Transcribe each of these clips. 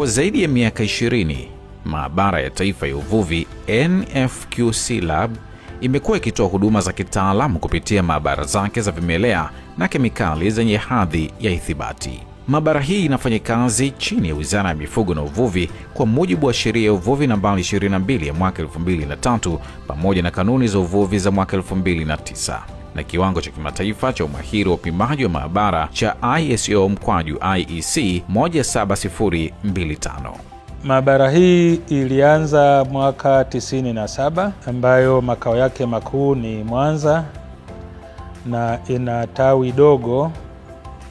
Kwa zaidi ya miaka 20, Maabara ya Taifa ya Uvuvi NFQC Lab imekuwa ikitoa huduma za kitaalamu kupitia maabara zake za vimelea na kemikali zenye hadhi ya ithibati. Maabara hii inafanya kazi chini ya Wizara ya Mifugo na Uvuvi kwa mujibu wa Sheria ya Uvuvi nambari 22 ya mwaka 2003 pamoja na kanuni za uvuvi za mwaka 2009 na kiwango cha kimataifa cha umahiri wa upimaji wa maabara cha ISO/IEC 17025. Maabara hii ilianza mwaka 97 ambayo makao yake makuu ni Mwanza na ina tawi dogo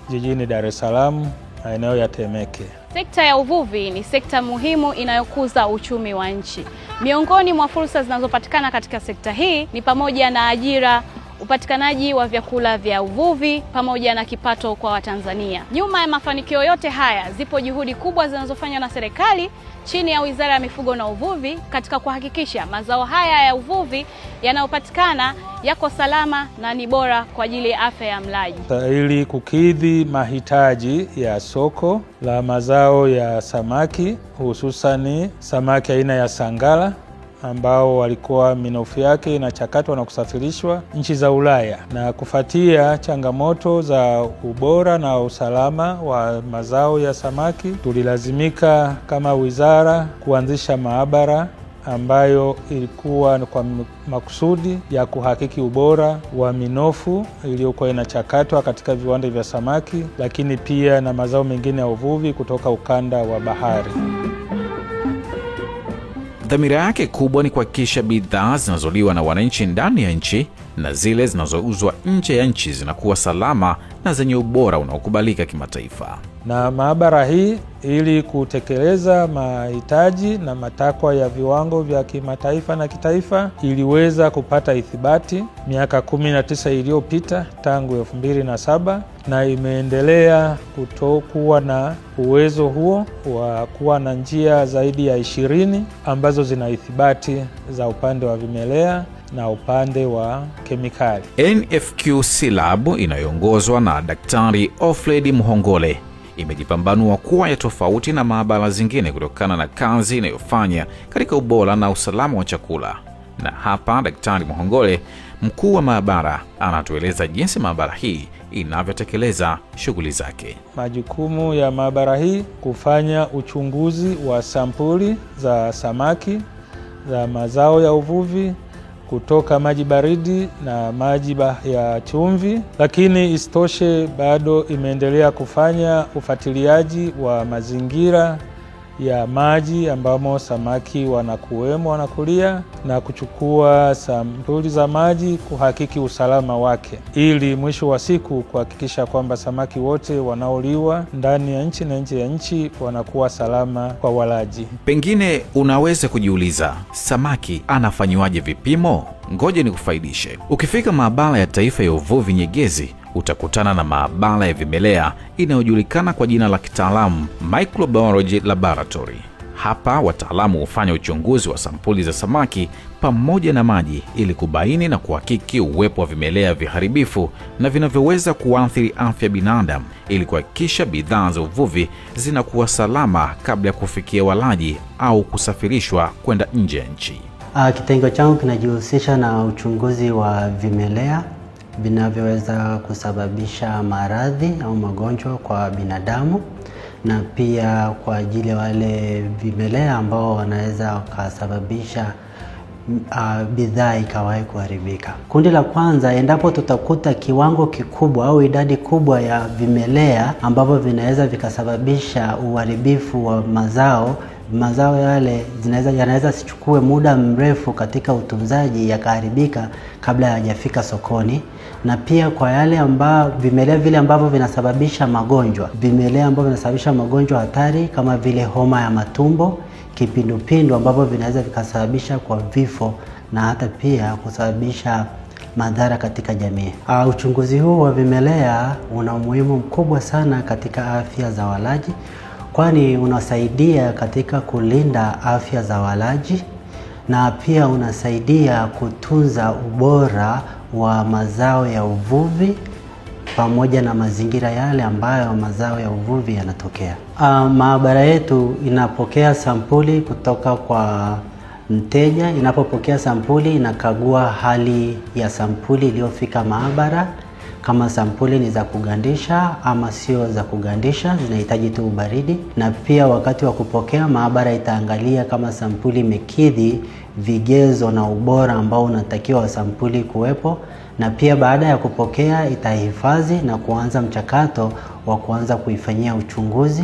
jijini Dar es Salaam, maeneo ya Temeke. Sekta ya uvuvi ni sekta muhimu inayokuza uchumi wa nchi. Miongoni mwa fursa zinazopatikana katika sekta hii ni pamoja na ajira, upatikanaji wa vyakula vya uvuvi pamoja na kipato kwa Watanzania. Nyuma ya mafanikio yote haya zipo juhudi kubwa zinazofanywa na serikali chini ya Wizara ya Mifugo na Uvuvi katika kuhakikisha mazao haya ya uvuvi yanayopatikana yako salama na ni bora kwa ajili ya afya ya mlaji. Ili kukidhi mahitaji ya soko la mazao ya samaki, hususani samaki aina ya sangala ambao walikuwa minofu yake inachakatwa na kusafirishwa nchi za Ulaya, na kufuatia changamoto za ubora na usalama wa mazao ya samaki, tulilazimika kama wizara kuanzisha maabara ambayo ilikuwa kwa makusudi ya kuhakiki ubora wa minofu iliyokuwa inachakatwa katika viwanda vya samaki, lakini pia na mazao mengine ya uvuvi kutoka ukanda wa bahari. Dhamira yake kubwa ni kuhakikisha bidhaa zinazoliwa na wananchi ndani ya nchi na zile zinazouzwa nje ya nchi zinakuwa salama na zenye ubora unaokubalika kimataifa. Na maabara hii ili kutekeleza mahitaji na matakwa ya viwango vya kimataifa na kitaifa iliweza kupata ithibati miaka 19 iliyopita tangu 2007, na imeendelea kutokuwa na uwezo huo wa kuwa na njia zaidi ya 20 ambazo zina ithibati za upande wa vimelea na upande wa kemikali. NFQC Lab inayoongozwa na Daktari Offred Muhongole imejipambanua kuwa ya tofauti na maabara zingine kutokana na kazi inayofanya katika ubora na usalama wa chakula. Na hapa Daktari Muhongole, mkuu wa maabara, anatueleza jinsi maabara hii inavyotekeleza shughuli zake. Majukumu ya maabara hii kufanya uchunguzi wa sampuli za samaki za mazao ya uvuvi kutoka maji baridi na maji ya chumvi, lakini isitoshe bado imeendelea kufanya ufuatiliaji wa mazingira ya maji ambamo samaki wanakulia na kuchukua sampuli za maji kuhakiki usalama wake, ili mwisho wa siku kuhakikisha kwamba samaki wote wanaoliwa ndani ya nchi na nje ya nchi wanakuwa salama kwa walaji. Pengine unaweza kujiuliza, samaki anafanywaje vipimo? Ngoje nikufaidishe. Ukifika Maabara ya Taifa ya Uvuvi Nyegezi, utakutana na maabara ya vimelea inayojulikana kwa jina la kitaalamu Microbiology Laboratory. Hapa wataalamu hufanya uchunguzi wa sampuli za samaki pamoja na maji ili kubaini na kuhakiki uwepo wa vimelea viharibifu na vinavyoweza kuathiri afya ya binadamu, ili kuhakikisha bidhaa za uvuvi zinakuwa salama kabla ya kufikia walaji au kusafirishwa kwenda nje ya nchi. Kitengo changu kinajihusisha na uchunguzi wa vimelea vinavyoweza kusababisha maradhi au magonjwa kwa binadamu, na pia kwa ajili ya wale vimelea ambao wanaweza kusababisha bidhaa ikawahi kuharibika. Kundi la kwanza, endapo tutakuta kiwango kikubwa au idadi kubwa ya vimelea ambavyo vinaweza vikasababisha uharibifu wa mazao yale yanaweza sichukue muda mrefu katika utunzaji yakaharibika kabla hayajafika sokoni. Na pia kwa yale vimelea vile ambavyo vinasababisha magonjwa hatari kama vile homa ya matumbo, kipindupindu ambavyo vinaweza vikasababisha kwa vifo na hata pia kusababisha madhara katika jamii. Uchunguzi huu wa vimelea una umuhimu mkubwa sana katika afya za walaji, kwani unasaidia katika kulinda afya za walaji na pia unasaidia kutunza ubora wa mazao ya uvuvi pamoja na mazingira yale ambayo mazao ya uvuvi yanatokea. Maabara yetu inapokea sampuli kutoka kwa mteja. Inapopokea sampuli, inakagua hali ya sampuli iliyofika maabara, kama sampuli ni za kugandisha ama sio za kugandisha, zinahitaji tu ubaridi. Na pia wakati wa kupokea, maabara itaangalia kama sampuli imekidhi vigezo na ubora ambao unatakiwa sampuli kuwepo, na pia baada ya kupokea itahifadhi na kuanza mchakato wa kuanza kuifanyia uchunguzi.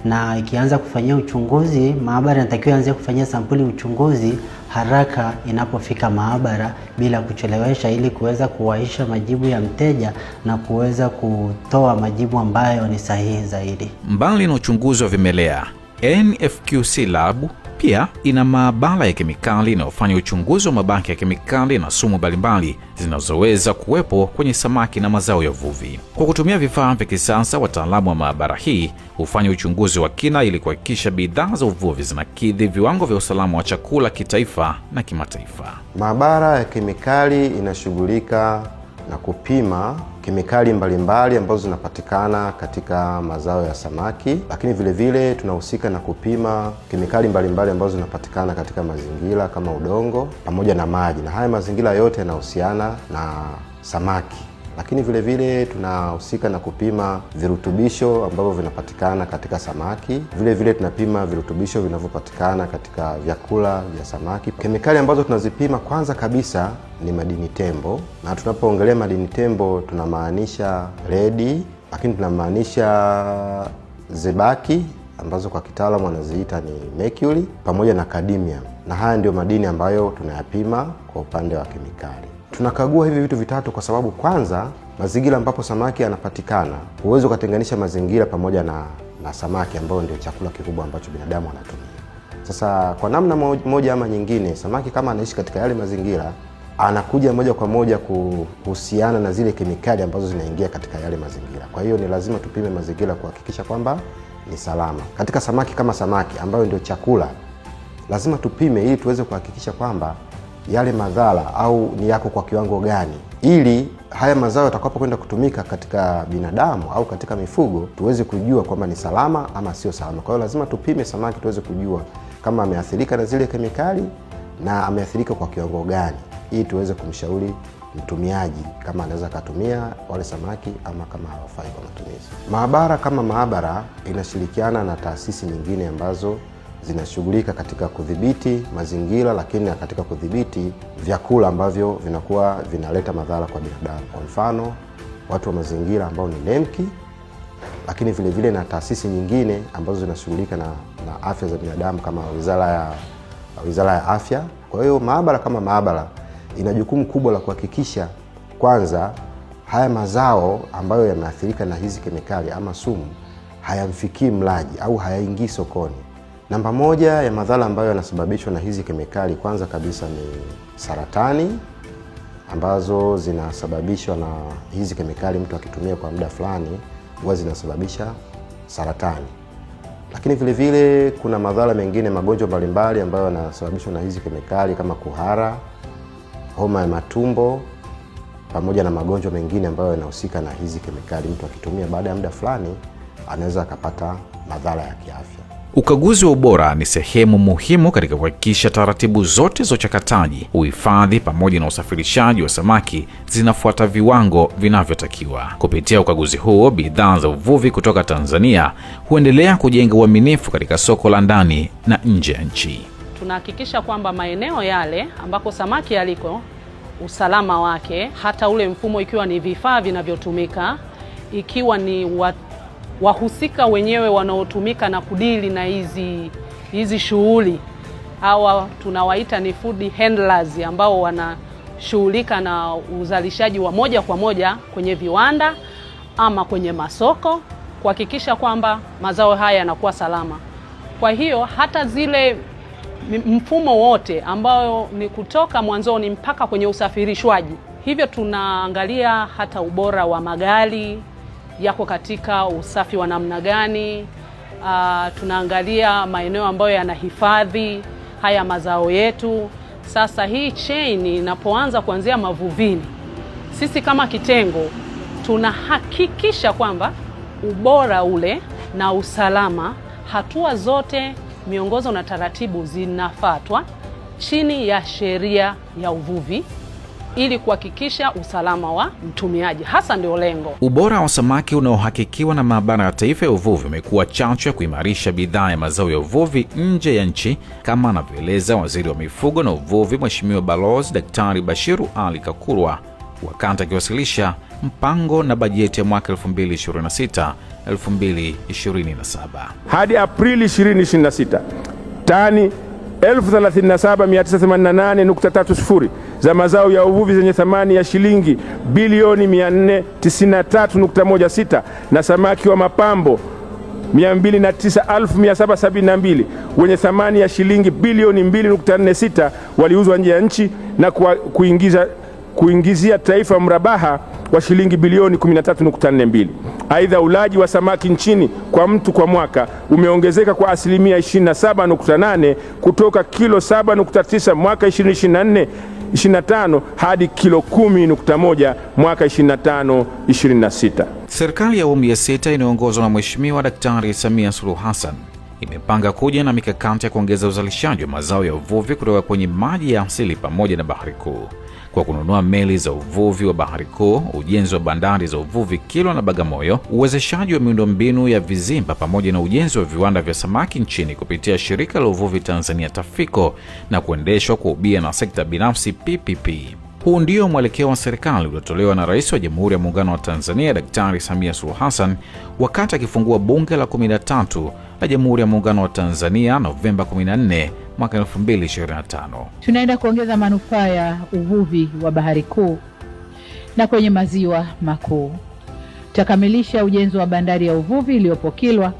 Na ikianza kufanyia uchunguzi, maabara inatakiwa ianze kufanyia sampuli uchunguzi haraka inapofika maabara bila kuchelewesha, ili kuweza kuwaisha majibu ya mteja na kuweza kutoa majibu ambayo ni sahihi zaidi. Mbali na uchunguzi wa vimelea, NFQC Lab pia ina maabara ya kemikali inayofanya uchunguzi wa mabaki ya kemikali na sumu mbalimbali zinazoweza kuwepo kwenye samaki na mazao ya uvuvi. Kwa kutumia vifaa vya kisasa, wataalamu wa maabara hii hufanya uchunguzi wa kina ili kuhakikisha bidhaa za uvuvi zinakidhi viwango vya usalama wa chakula kitaifa na kimataifa. Maabara ya kemikali inashughulika na kupima kemikali mbalimbali ambazo zinapatikana katika mazao ya samaki, lakini vile vile tunahusika na kupima kemikali mbalimbali ambazo zinapatikana katika mazingira kama udongo pamoja na maji, na haya mazingira yote yanahusiana na samaki. Lakini vile vile tunahusika na kupima virutubisho ambavyo vinapatikana katika samaki. Vile vile tunapima virutubisho vinavyopatikana katika vyakula vya samaki. Kemikali ambazo tunazipima kwanza kabisa ni madini tembo, na tunapoongelea madini tembo tunamaanisha ledi, lakini tunamaanisha zebaki ambazo kwa kitaalamu wanaziita ni mercury, pamoja na cadmium. Na haya ndio madini ambayo tunayapima kwa upande wa kemikali. Tunakagua hivi vitu vitatu kwa sababu kwanza, mazingira ambapo samaki anapatikana, huwezi kutenganisha mazingira pamoja na samaki ambao ndio chakula kikubwa ambacho binadamu anatumia. Sasa kwa namna moja ama nyingine, samaki kama anaishi katika yale mazingira, anakuja moja kwa moja kuhusiana na zile kemikali ambazo zinaingia katika yale mazingira. Kwa hiyo ni lazima tupime mazingira kuhakikisha kwamba ni salama. Katika samaki kama samaki ambayo ndio chakula, lazima tupime ili tuweze kuhakikisha kwamba yale madhara au ni yako kwa kiwango gani, ili haya mazao yatakapokwenda kutumika katika binadamu au katika mifugo tuweze kujua kwamba ni salama ama sio salama. Kwa hiyo lazima tupime samaki tuweze kujua kama ameathirika na zile kemikali na ameathirika kwa kiwango gani, ili tuweze kumshauri mtumiaji kama anaweza kutumia wale samaki ama kama hawafai kwa matumizi. Maabara kama maabara inashirikiana na taasisi nyingine ambazo zinashughulika katika kudhibiti mazingira, lakini katika kudhibiti vyakula ambavyo vinakuwa vinaleta madhara kwa binadamu. Kwa mfano, watu wa mazingira ambao ni NEMKI, lakini vile vile na taasisi nyingine ambazo zinashughulika na afya za binadamu kama Wizara ya Afya. Kwa hiyo maabara kama maabara ina jukumu kubwa la kuhakikisha kwanza haya mazao ambayo yameathirika na hizi kemikali ama sumu hayamfikii mlaji au hayaingii sokoni. Namba moja ya madhara ambayo yanasababishwa na hizi kemikali kwanza kabisa ni saratani, ambazo zinasababishwa na hizi kemikali. Mtu akitumia kwa muda fulani huwa zinasababisha saratani. Lakini vile vile kuna madhara mengine, magonjwa mbalimbali ambayo yanasababishwa na hizi kemikali kama kuhara, homa ya matumbo, pamoja na magonjwa mengine ambayo yanahusika na hizi kemikali. Mtu akitumia baada ya muda fulani anaweza akapata madhara ya kiafya. Ukaguzi wa ubora ni sehemu muhimu katika kuhakikisha taratibu zote za uchakataji, uhifadhi pamoja na usafirishaji wa samaki zinafuata viwango vinavyotakiwa. Kupitia ukaguzi huo, bidhaa za uvuvi kutoka Tanzania huendelea kujenga uaminifu katika soko la ndani na nje ya nchi. Tunahakikisha kwamba maeneo yale ambako samaki yaliko, usalama wake, hata ule mfumo, ikiwa ni vifaa vinavyotumika, ikiwa ni wahusika wenyewe wanaotumika na kudili na hizi shughuli, hawa tunawaita ni food handlers, ambao wanashughulika na uzalishaji wa moja kwa moja kwenye viwanda ama kwenye masoko, kuhakikisha kwamba mazao haya yanakuwa salama. Kwa hiyo hata zile mfumo wote ambao ni kutoka mwanzoni mpaka kwenye usafirishwaji, hivyo tunaangalia hata ubora wa magari yako katika usafi wa namna gani. Tunaangalia maeneo ambayo yanahifadhi haya mazao yetu. Sasa hii chain inapoanza kuanzia mavuvini, sisi kama kitengo tunahakikisha kwamba ubora ule na usalama, hatua zote, miongozo na taratibu zinafuatwa chini ya sheria ya uvuvi ili kuhakikisha usalama wa mtumiaji. Hasa ndio lengo. Ubora wa samaki unaohakikiwa na Maabara ya Taifa ya Uvuvi umekuwa chachu ya kuimarisha bidhaa ya mazao ya uvuvi nje ya nchi, kama anavyoeleza Waziri wa Mifugo na Uvuvi Mheshimiwa Balozi Daktari Bashiru Ali Kakurwa wakati akiwasilisha mpango na bajeti ya mwaka 2026-2027. Hadi Aprili 2026, tani 37,988.30 za mazao ya uvuvi zenye thamani ya shilingi bilioni 493.16 na samaki wa mapambo 209,772 wenye thamani ya shilingi bilioni 2.46 waliuzwa nje ya nchi na kuingizia taifa mrabaha wa shilingi bilioni 13.42. Aidha, ulaji wa samaki nchini kwa mtu kwa mwaka umeongezeka kwa asilimia 27.8 kutoka kilo 7.9 mwaka 2024-25 hadi kilo 10.1 mwaka 25-26. Serikali ya awamu ya 6 inayoongozwa na Mheshimiwa Daktari Samia Suluhu Hassan imepanga kuja na mikakati ya kuongeza uzalishaji wa mazao ya uvuvi kutoka kwenye maji ya asili pamoja na bahari kuu kwa kununua meli za uvuvi wa bahari kuu, ujenzi wa bandari za uvuvi Kilwa na Bagamoyo, uwezeshaji wa miundombinu ya vizimba pamoja na ujenzi wa viwanda vya samaki nchini kupitia Shirika la Uvuvi Tanzania TAFICO na kuendeshwa kwa ubia na sekta binafsi PPP. Huu ndio mwelekeo wa serikali uliotolewa na Rais wa Jamhuri ya Muungano wa Tanzania Daktari Samia Suluhu Hassan wakati akifungua Bunge la 13 la Jamhuri ya Muungano wa Tanzania Novemba 14 mwaka 2025. Tunaenda kuongeza manufaa ya uvuvi wa bahari kuu na kwenye maziwa makuu. Tutakamilisha ujenzi wa bandari ya uvuvi iliyopo Kilwa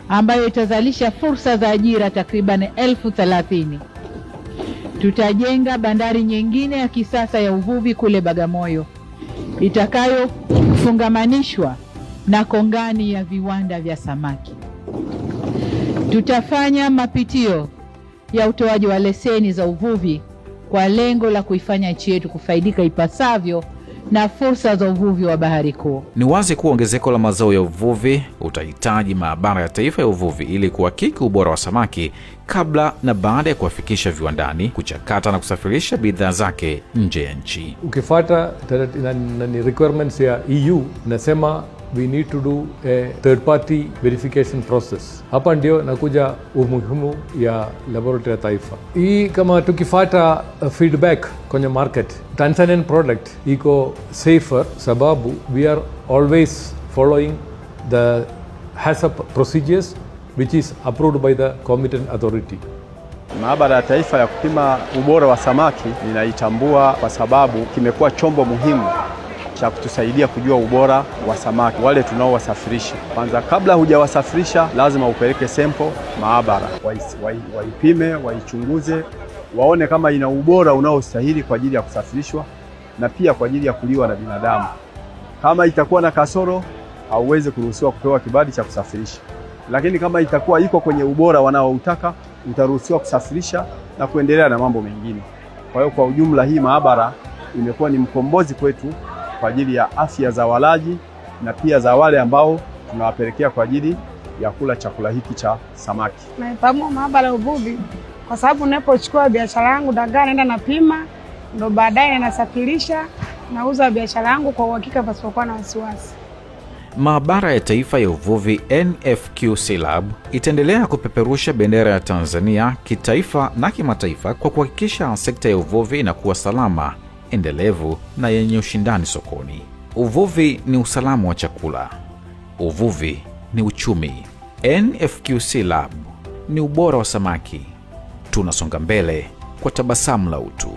ambayo itazalisha fursa za ajira takriban 30,000. Tutajenga bandari nyingine ya kisasa ya uvuvi kule Bagamoyo itakayofungamanishwa na kongani ya viwanda vya samaki. Tutafanya mapitio ya utoaji wa leseni za uvuvi kwa lengo la kuifanya nchi yetu kufaidika ipasavyo na fursa za uvuvi wa bahari kuu. Ni wazi kuwa ongezeko la mazao ya uvuvi utahitaji Maabara ya Taifa ya Uvuvi ili kuhakiki ubora wa samaki kabla na baada ya kuwafikisha viwandani, kuchakata na kusafirisha bidhaa zake nje ya nchi. Ukifuata requirements ya EU nasema we need to do a third party verification process. Hapa ndio nakuja umuhimu ya laboratory ya taifa. Hii kama tukifuata feedback kwenye market, Tanzanian product iko safer sababu we are always following the HACCP procedures which is approved by the competent authority. Maabara ya Taifa ya kupima ubora wa samaki ninaitambua kwa sababu kimekuwa chombo muhimu cha kutusaidia kujua ubora wa samaki wale tunaowasafirisha. Kwanza, kabla hujawasafirisha lazima upeleke sample maabara, waipime, waichunguze, waone kama ina ubora unaostahili kwa ajili ya kusafirishwa na pia kwa ajili ya kuliwa na binadamu. Kama itakuwa na kasoro, hauwezi kuruhusiwa kupewa kibali cha kusafirisha. Lakini kama itakuwa iko kwenye ubora wanaoutaka, utaruhusiwa kusafirisha na kuendelea na mambo mengine. Kwa hiyo kwa ujumla hii maabara imekuwa ni mkombozi kwetu kwa ajili ya afya za walaji na pia za wale ambao tunawapelekea kwa ajili ya kula chakula hiki cha samaki. Naifahamu maabara ya uvuvi kwa sababu ninapochukua biashara yangu dagaa naenda napima, ndo baadaye nasafirisha, nauza biashara yangu kwa uhakika pasipokuwa na wasiwasi. Maabara ya Taifa ya Uvuvi NFQC-Lab itaendelea kupeperusha bendera ya Tanzania kitaifa na kimataifa kwa kuhakikisha sekta ya uvuvi inakuwa salama, endelevu na yenye ushindani sokoni. Uvuvi ni usalama wa chakula. Uvuvi ni uchumi. NFQC-Lab ni ubora wa samaki. Tunasonga mbele kwa tabasamu la utu.